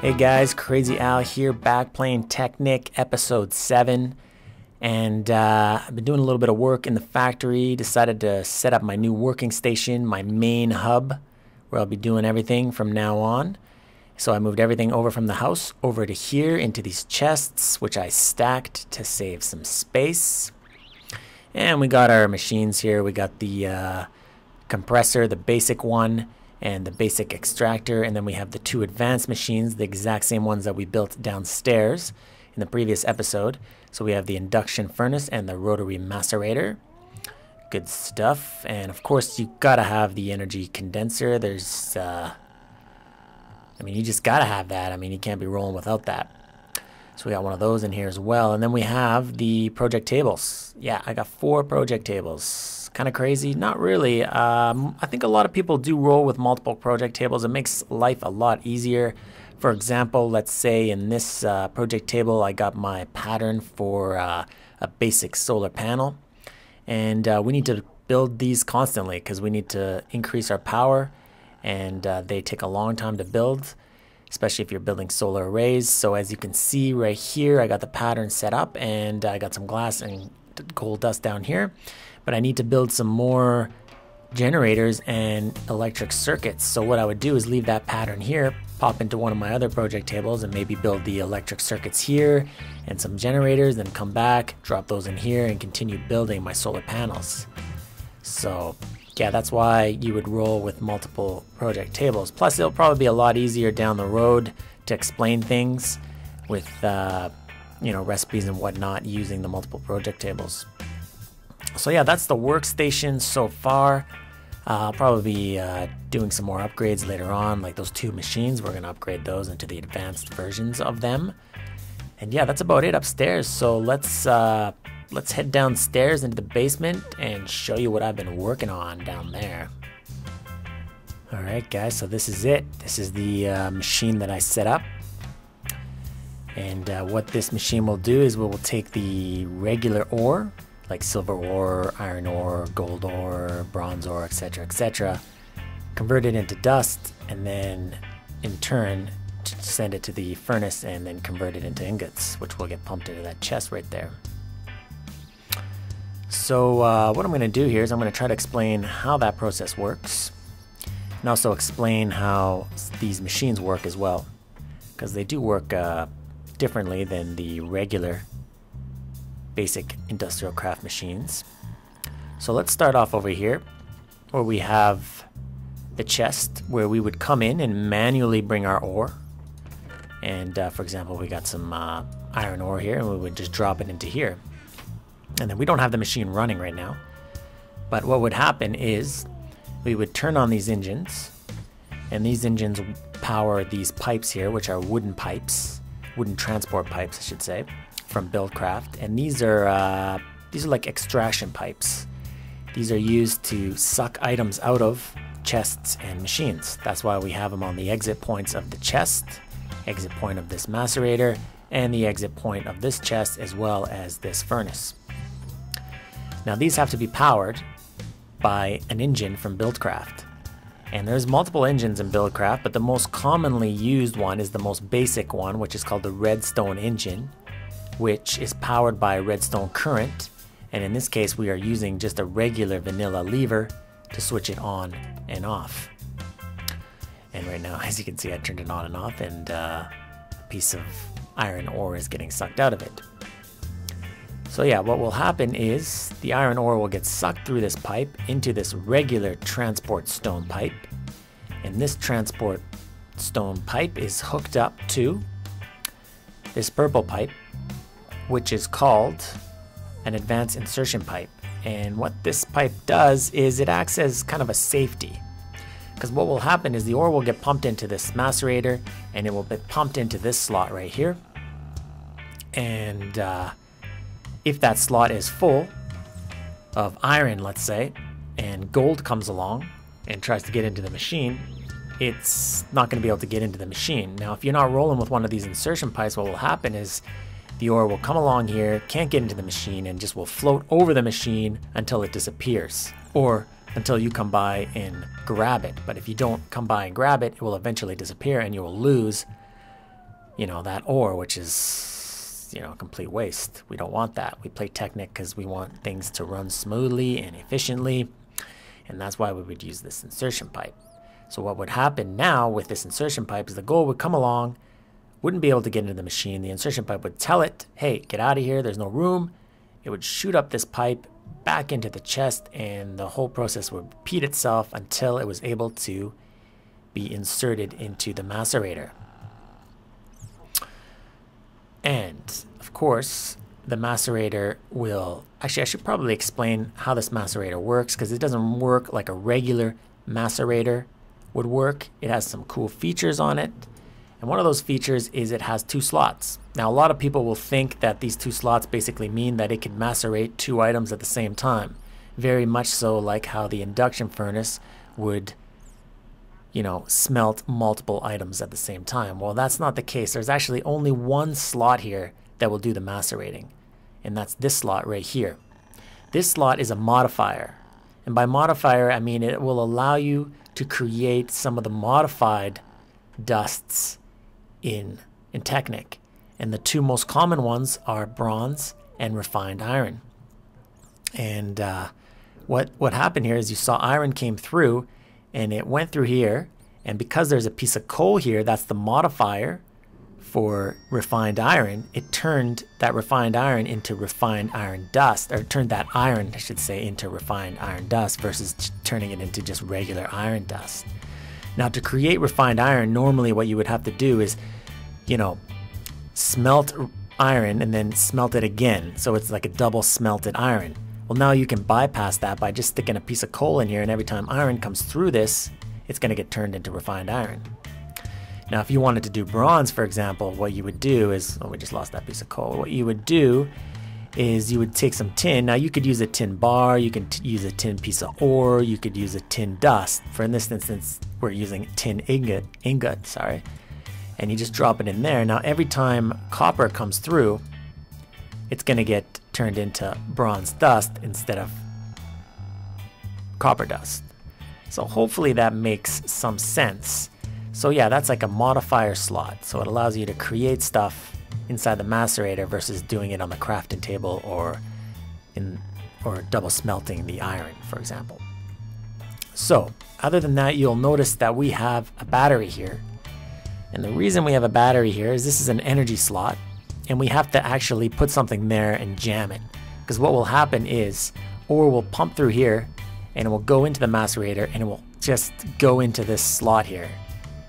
Hey guys, Crazy Al here, back playing Technic Episode 7. And I've been doing a little bit of work in the factory, decided to set up my new working station, my main hub, where I'll be doing everything from now on. So I moved everything over from the house over to here into these chests, which I stacked to save some space. And we got our machines here. We got the compressor, the basic one, and the basic extractor, and then we have the two advanced machines, the exact same ones that we built downstairs in the previous episode. So we have the induction furnace and the rotary macerator. Good stuff. And of course you gotta have the energy condenser. There's you just gotta have that. You can't be rolling without that. So we got one of those in here as well. And then we have the project tables. Yeah, I got 4 project tables. Kind of crazy? Not really. I think a lot of people do roll with multiple project tables. It makes life a lot easier. For example, let's say in this project table, I got my pattern for a basic solar panel. And we need to build these constantly because we need to increase our power. And they take a long time to build, especially if you're building solar arrays. So as you can see right here, I got the pattern set up and I got some glass and gold dust down here. But I need to build some more generators and electric circuits. So what I would do is leave that pattern here, pop into one of my other project tables and maybe build the electric circuits here and some generators, then come back, drop those in here and continue building my solar panels. So yeah, that's why you would roll with multiple project tables. Plus it'll probably be a lot easier down the road to explain things with recipes and whatnot using the multiple project tables. So yeah, that's the workstation so far. I'll probably be doing some more upgrades later on, like those 2 machines. We're going to upgrade those into the advanced versions of them. And yeah, that's about it upstairs. So let's head downstairs into the basement and show you what I've been working on down there. Alright guys, so this is it. This is the machine that I set up. And what this machine will do is we will take the regular ore, like silver ore, iron ore, gold ore, bronze ore, etc., convert it into dust, and then in turn send it to the furnace and then convert it into ingots, which will get pumped into that chest right there. So what I'm going to do here is I'm going to try to explain how that process works, and also explain how these machines work as well, because they do work differently than the regular basic industrial craft machines. So let's start off over here where we have the chest where we would come in and manually bring our ore. And for example, we got some iron ore here and we would just drop it into here. And then we don't have the machine running right now. But what would happen is we would turn on these engines, and these engines power these pipes here, which are wooden pipes, wooden transport pipes I should say, from Buildcraft, and these are like extraction pipes. These are used to suck items out of chests and machines. That's why we have them on the exit points of the chest, exit point of this macerator, and the exit point of this chest, as well as this furnace. Now these have to be powered by an engine from Buildcraft. And there's multiple engines in Buildcraft, but the most commonly used one is the most basic one, which is called the redstone engine, which is powered by redstone current, and in this case we are using just a regular vanilla lever to switch it on and off. And right now, as you can see, I turned it on and off, and a piece of iron ore is getting sucked out of it. So yeah, what will happen is the iron ore will get sucked through this pipe into this regular transport stone pipe, and this transport stone pipe is hooked up to this purple pipe, which is called an advanced insertion pipe. And what this pipe does is it acts as kind of a safety, because what will happen is the ore will get pumped into this macerator and it will be pumped into this slot right here. And if that slot is full of iron, let's say, and gold comes along and tries to get into the machine, it's not going to be able to get into the machine. Now if you're not rolling with one of these insertion pipes, what will happen is the ore will come along here, can't get into the machine, and just will float over the machine until it disappears, or until you come by and grab it. But if you don't come by and grab it, it will eventually disappear and you will lose you know, that ore, which is, you know, complete waste. We don't want that. We play Technic because we want things to run smoothly and efficiently, and that's why we would use this insertion pipe. So what would happen now with this insertion pipe is the goal would come along, wouldn't be able to get into the machine. The insertion pipe would tell it, hey, get out of here, there's no room. It would shoot up this pipe back into the chest, and the whole process would repeat itself until it was able to be inserted into the macerator. And of course, the macerator will, actually I should probably explain how this macerator works, because it doesn't work like a regular macerator would work. It has some cool features on it. And one of those features is it has 2 slots. Now, a lot of people will think that these 2 slots basically mean that it can macerate 2 items at the same time. Very much so like how the induction furnace would, you know, smelt multiple items at the same time. Well, that's not the case. There's actually only 1 slot here that will do the macerating, and that's this slot right here. This slot is a modifier. And by modifier, I mean it will allow you to create some of the modified dusts in Technic. And the 2 most common ones are bronze and refined iron. And what happened here is you saw iron came through, and it went through here, and because there's a piece of coal here, that's the modifier for refined iron, it turned that refined iron into refined iron dust, or turned that iron, I should say, into refined iron dust versus turning it into just regular iron dust. Now, to create refined iron, normally what you would have to do is, you know, smelt iron and then smelt it again. So it's like a double smelted iron. Well, now you can bypass that by just sticking a piece of coal in here, and every time iron comes through this, it's going to get turned into refined iron. Now, if you wanted to do bronze, for example, what you would do is, oh, we just lost that piece of coal. What you would do is you would take some tin. Now, you could use a tin bar, you can use a tin piece of ore, you could use a tin dust. For in this instance, we're using tin ingot, and you just drop it in there. Now, every time copper comes through, it's going to get turned into bronze dust instead of copper dust. So hopefully that makes some sense. So yeah, that's like a modifier slot. So it allows you to create stuff inside the macerator versus doing it on the crafting table or double smelting the iron, for example. So other than that, you'll notice that we have a battery here. And the reason we have a battery here is this is an energy slot, and we have to actually put something there and jam it. Because what will happen is ore will pump through here, and it will go into the macerator, and it will just go into this slot here,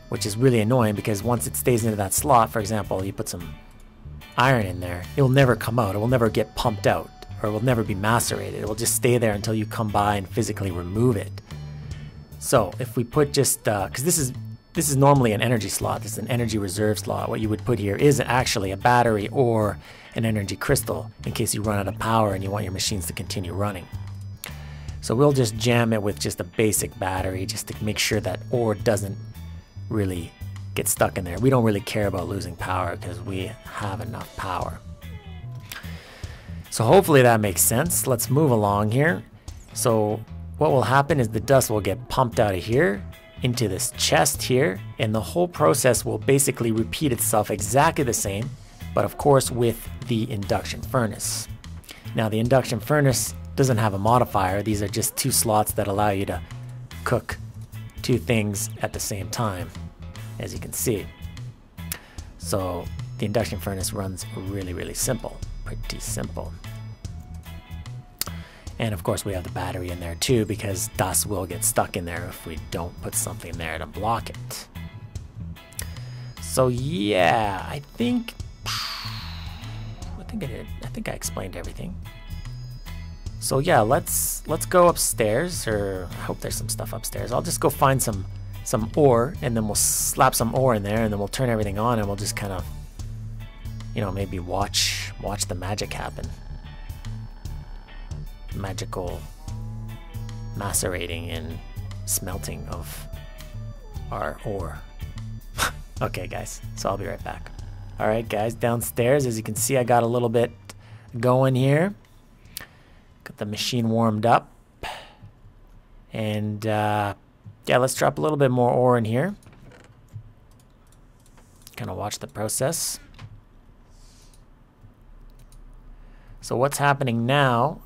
which is really annoying because once it stays into that slot, for example, you put some iron in there, it will never come out. It will never get pumped out, or it will never be macerated. It will just stay there until you come by and physically remove it. So if we put just, because this is normally an energy slot, this is an energy reserve slot. What you would put here is actually a battery or an energy crystal in case you run out of power and you want your machines to continue running. So we'll just jam it with just a basic battery just to make sure that ore doesn't really get stuck in there. We don't really care about losing power because we have enough power. So hopefully that makes sense. Let's move along here. So what will happen is the dust will get pumped out of here into this chest here, and the whole process will basically repeat itself exactly the same, but of course with the induction furnace. Now the induction furnace doesn't have a modifier. These are just 2 slots that allow you to cook 2 things at the same time, as you can see. So the induction furnace runs really, really simple, pretty simple. And of course we have the battery in there too, because dust will get stuck in there if we don't put something there to block it. So yeah, I think I explained everything. So yeah, let's go upstairs, or I hope there's some stuff upstairs. I'll just go find some ore, and then we'll slap some ore in there, and then we'll turn everything on, and we'll just kind of, you know, maybe watch the magic happen. Magical macerating and smelting of our ore. Okay guys, so I'll be right back. Alright guys, downstairs, as you can see, I got a little bit going here. Got the machine warmed up, and yeah, let's drop a little bit more ore in here. kind of watch the process. So what's happening now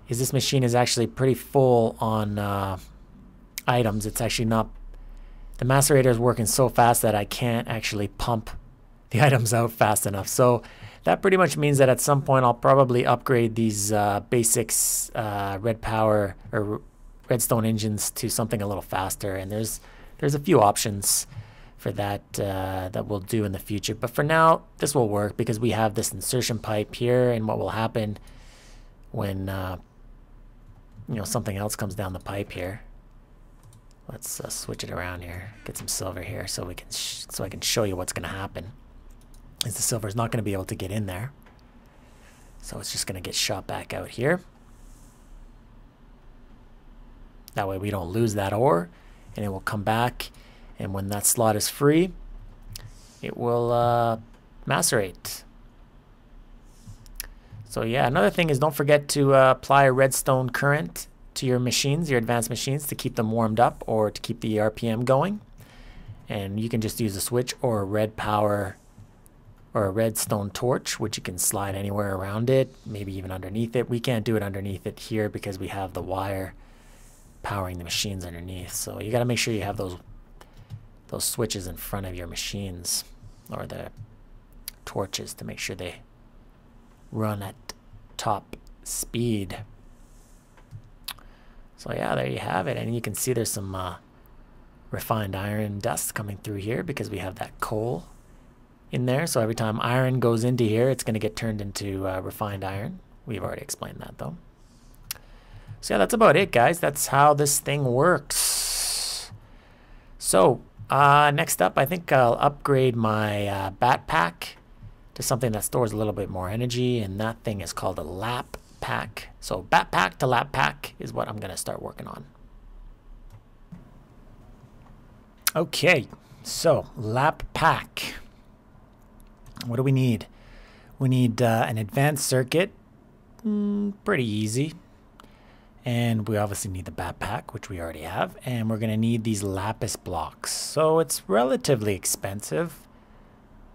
is this machine is actually pretty full on items. It's actually not, the macerator is working so fast that I can't actually pump the items out fast enough. So that pretty much means that at some point I'll probably upgrade these basics red power or redstone engines to something a little faster, and there's a few options for that that we'll do in the future. But for now, this will work because we have this insertion pipe here, and what will happen when you know, something else comes down the pipe here. Let's switch it around here, get some silver here so we can so I can show you what's going to happen. Is the silver is not going to be able to get in there, so it's just going to get shot back out here. That way we don't lose that ore, and it will come back, and when that slot is free, it will macerate. So yeah, another thing is don't forget to apply a redstone current to your machines, your advanced machines, to keep them warmed up or to keep the RPM going. And you can just use a switch or a red power or a redstone torch, which you can slide anywhere around it, maybe even underneath it. We can't do it underneath it here because we have the wire powering the machines underneath. So you got to make sure you have those switches in front of your machines, or the torches, to make sure they run at top speed. So yeah, there you have it. And you can see there's some refined iron dust coming through here because we have that coal in there. So every time iron goes into here, it's going to get turned into refined iron. We've already explained that though. So yeah, that's about it, guys. That's how this thing works. So next up, I think I'll upgrade my Batpack to something that stores a little bit more energy, and that thing is called a Lappack. So Batpack to Lappack is what I'm going to start working on. Okay, so Lappack. What do we need? We need an advanced circuit. Pretty easy. And we obviously need the Batpack, which we already have. And we're going to need these lapis blocks. So it's relatively expensive,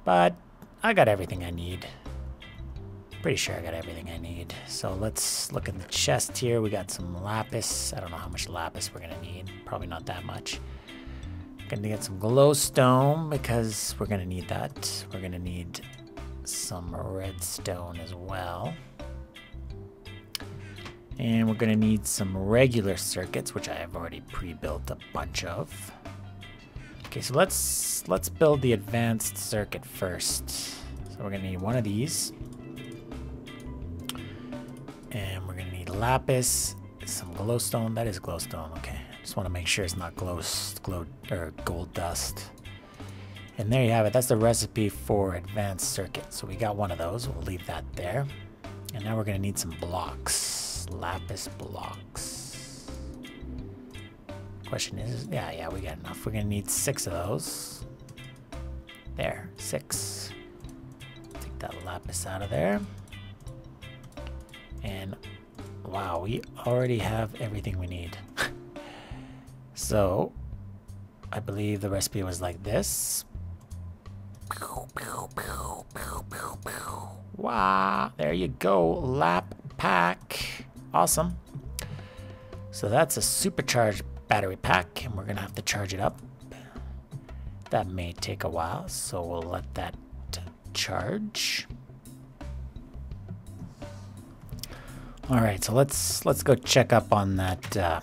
but I got everything I need. Pretty sure I got everything I need. So let's look in the chest here. We got some lapis. I don't know how much lapis we're going to need. Probably not that much. Going to get some glowstone because we're going to need that. We're going to need some redstone as well. And we're going to need some regular circuits, which I have already pre-built a bunch of. Okay, so let's build the advanced circuit first. So we're going to need one of these. And we're going to need lapis, some glowstone. That is glowstone, okay. Just want to make sure it's not gold dust. And there you have it. That's the recipe for advanced circuit. So we got one of those. We'll leave that there. And now we're going to need some blocks. Lapis blocks. Question is, yeah, we got enough. We're gonna need 6 of those. There, 6. Take that lapis out of there. And wow, we already have everything we need. So I believe the recipe was like this. Wow, there you go, Lappack. Awesome. So that's a supercharged battery pack, and we're gonna have to charge it up. That may take a while, so we'll let that charge. All right, so let's go check up on that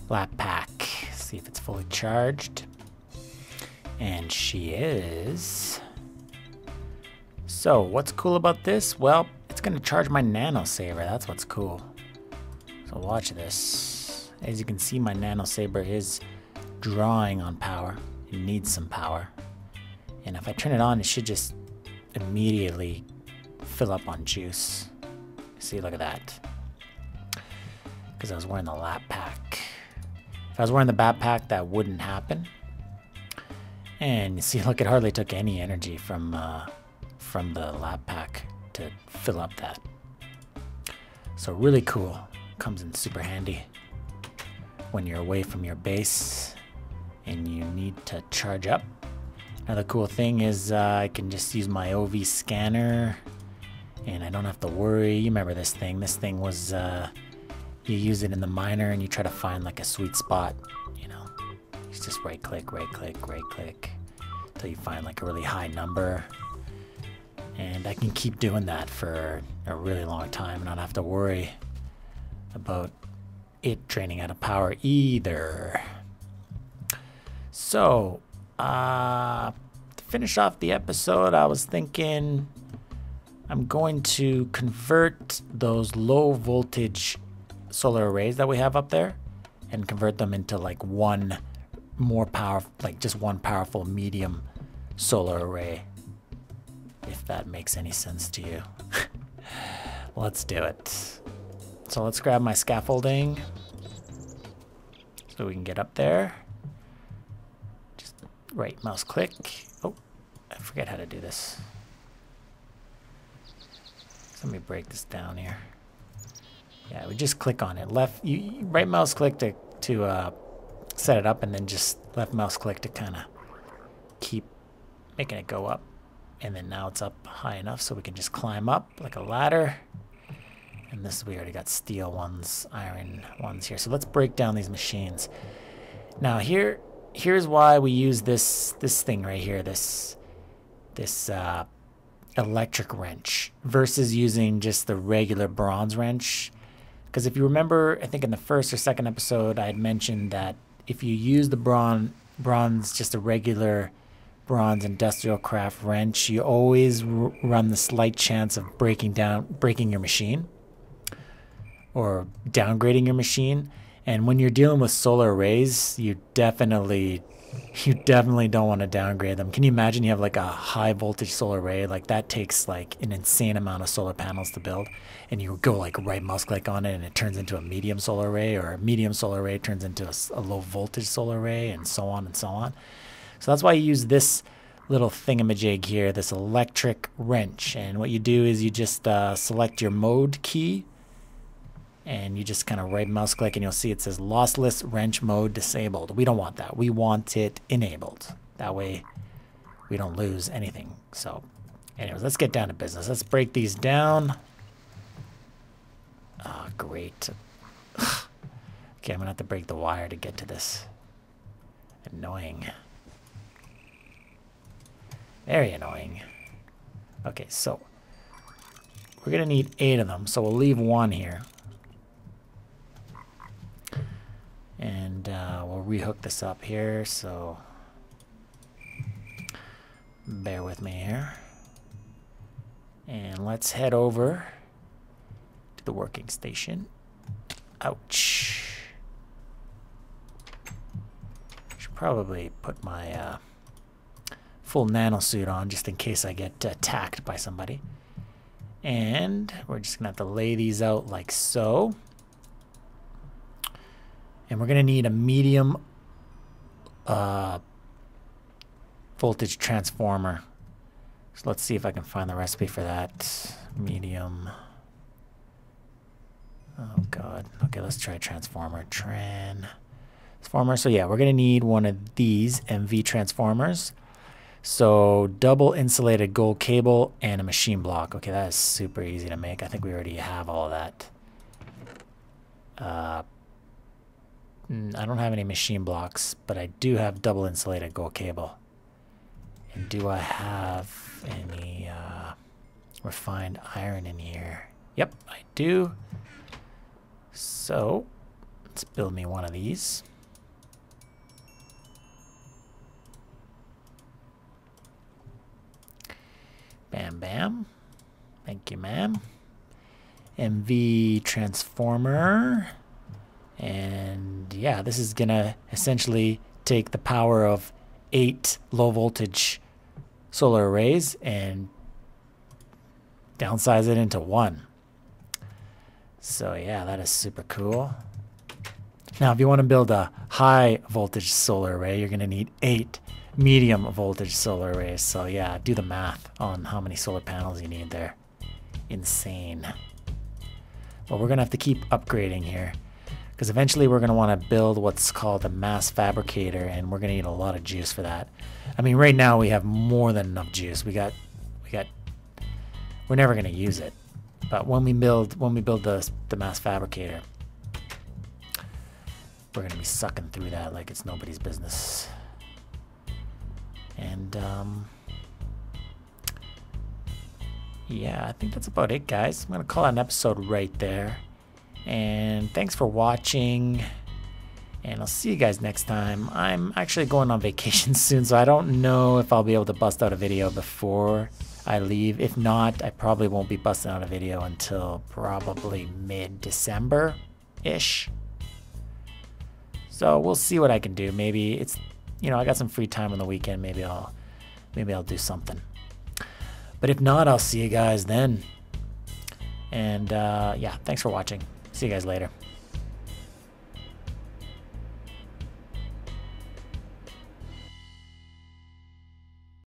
Lappack. See if it's fully charged. And she is. So what's cool about this? Well, it's gonna charge my nano saber. That's what's cool. So watch this. As you can see, my nano saber is drawing on power. It needs some power. And if I turn it on, it should just immediately fill up on juice. See, look at that. Because I was wearing the Lappack. If I was wearing the Batpack, that wouldn't happen. And you see, look, it hardly took any energy from the Lappack to fill up that. So really cool. Comes in super handy when you're away from your base and you need to charge up. Now the cool thing is I can just use my OV scanner and I don't have to worry. You remember this thing. This thing was, you use it in the miner and you try to find like a sweet spot, you know. You just right click, until you find like a really high number. And I can keep doing that for a really long time and not have to worry about it draining out of power either. So, to finish off the episode, I was thinking I'm going to convert those low voltage solar arrays that we have up there and convert them into like one more powerful, like just one powerful medium solar array, if that makes any sense to you. Let's do it. So let's grab my scaffolding so we can get up there. Just right mouse click. Oh, I forget how to do this. So let me break this down here. Yeah, we just click on it. Right mouse click to set it up, and then just left mouse click to kind of keep making it go up. And then now it's up high enough so we can just climb up like a ladder. And this, we already got steel ones, iron ones here. So let's break down these machines. Now here's why we use this thing right here, this electric wrench versus using just the regular bronze wrench. Because if you remember, I think in the first or second episode, I had mentioned that if you use the bronze, just a regular bronze industrial craft wrench, you always run the slight chance of breaking your machine or downgrading your machine. And when you're dealing with solar arrays, you definitely don't want to downgrade them. Can you imagine you have like a high voltage solar array? Like that takes like an insane amount of solar panels to build, and you go like right mouse click on it and it turns into a medium solar array, or a medium solar array turns into a low voltage solar array, and so on and so on. So that's why you use this little thingamajig here, this electric wrench. And what you do is you just select your mode key, and you just kind of right mouse click, and you'll see it says lossless wrench mode disabled. We don't want that. We want it enabled. That way we don't lose anything. So anyways, let's get down to business. Let's break these down. Oh, great. Okay, I'm gonna have to break the wire to get to this. Annoying. Very annoying. Okay, so we're gonna need 8 of them, so we'll leave 1 here. And we'll rehook this up here, so bear with me here. And let's head over to the working station. Ouch. Should probably put my full nano suit on just in case I get attacked by somebody. And we're just gonna have to lay these out like so. And we're going to need a medium voltage transformer. So let's see if I can find the recipe for that. Medium. Oh, God. Okay, let's try transformer. Transformer. So, yeah, we're going to need one of these MV transformers. So, double insulated gold cable and a machine block. Okay, that is super easy to make. I think we already have all of that. I don't have any machine blocks, but I do have double insulated gold cable. And do I have any refined iron in here? Yep, I do. So let's build me one of these. Bam, bam. Thank you, ma'am. MV transformer. And yeah, this is gonna essentially take the power of 8 low voltage solar arrays and downsize it into 1. So yeah, that is super cool. Now, if you want to build a high voltage solar array, you're gonna need 8 medium voltage solar arrays. So yeah, do the math on how many solar panels you need there. Insane. Well, we're gonna have to keep upgrading here, because eventually we're going to want to build what's called a mass fabricator, and we're going to need a lot of juice for that. I mean, right now we have more than enough juice. We're never going to use it, but when we build the mass fabricator, we're going to be sucking through that like it's nobody's business. And yeah, I think that's about it, guys. I'm going to call it an episode right there. And thanks for watching. And I'll see you guys next time. I'm actually going on vacation soon, so I don't know if I'll be able to bust out a video before I leave. If not, I probably won't be busting out a video until probably mid-December-ish. So we'll see what I can do. Maybe it's, you know, I got some free time on the weekend. Maybe I'll do something. But if not, I'll see you guys then. And yeah, thanks for watching. See you guys later.